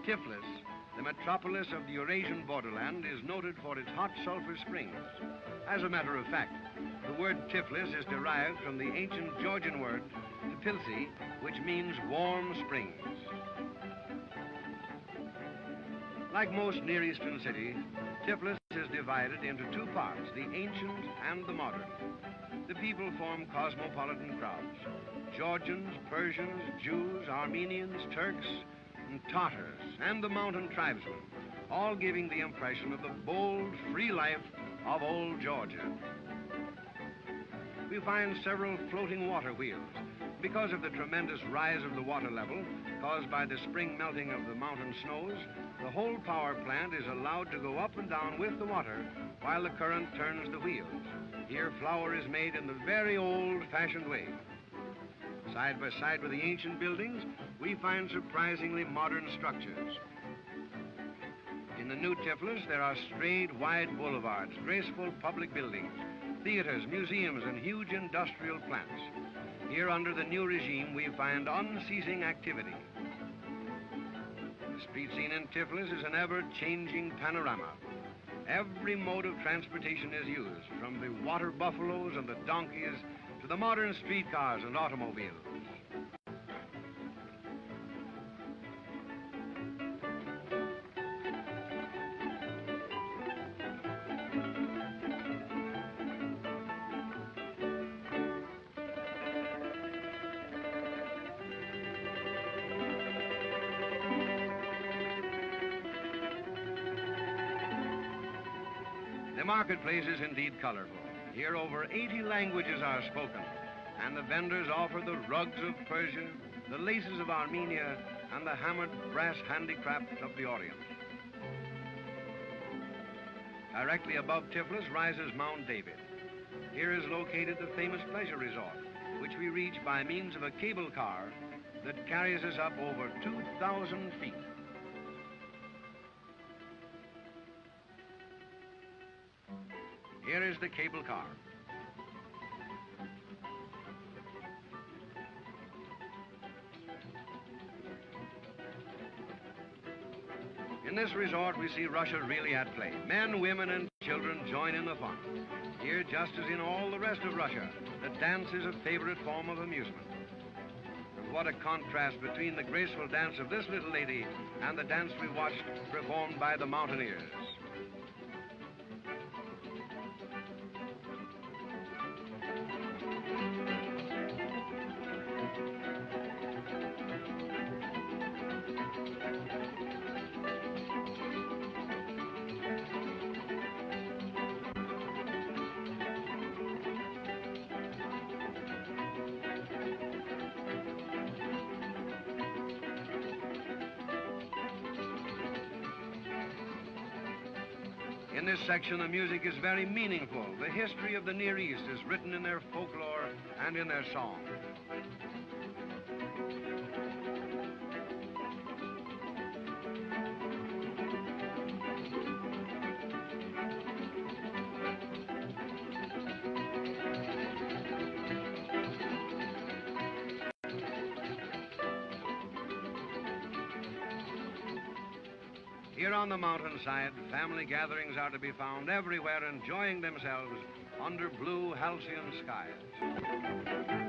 Tiflis, the metropolis of the Eurasian borderland, is noted for its hot sulfur springs. As a matter of fact, the word Tiflis is derived from the ancient Georgian word Tbilisi, which means warm springs. Like most Near Eastern cities, Tiflis is divided into two parts, the ancient and the modern. The people form cosmopolitan crowds: Georgians, Persians, Jews, Armenians, Turks, and Tatars, and the mountain tribesmen, all giving the impression of the bold, free life of old Georgia. We find several floating water wheels. Because of the tremendous rise of the water level caused by the spring melting of the mountain snows, the whole power plant is allowed to go up and down with the water while the current turns the wheels. Here, flour is made in the very old-fashioned way. Side by side with the ancient buildings, we find surprisingly modern structures. In the new Tiflis, there are straight, wide boulevards, graceful public buildings, theaters, museums, and huge industrial plants. Here, under the new regime, we find unceasing activity. The street scene in Tiflis is an ever-changing panorama. Every mode of transportation is used, from the water buffaloes and the donkeys to the modern streetcars and automobiles. The marketplace is indeed colorful. Here over 80 languages are spoken, and the vendors offer the rugs of Persia, the laces of Armenia, and the hammered brass handicrafts of the Orient. Directly above Tiflis rises Mount David. Here is located the famous pleasure resort, which we reach by means of a cable car that carries us up over 2,000 feet. Here is the cable car. In this resort, we see Russia really at play. Men, women, and children join in the fun. Here, just as in all the rest of Russia, the dance is a favorite form of amusement. What a contrast between the graceful dance of this little lady and the dance we watched performed by the mountaineers. In this section, the music is very meaningful. The history of the Near East is written in their folklore and in their song. Here on the mountainside, family gatherings are to be found everywhere, enjoying themselves under blue halcyon skies.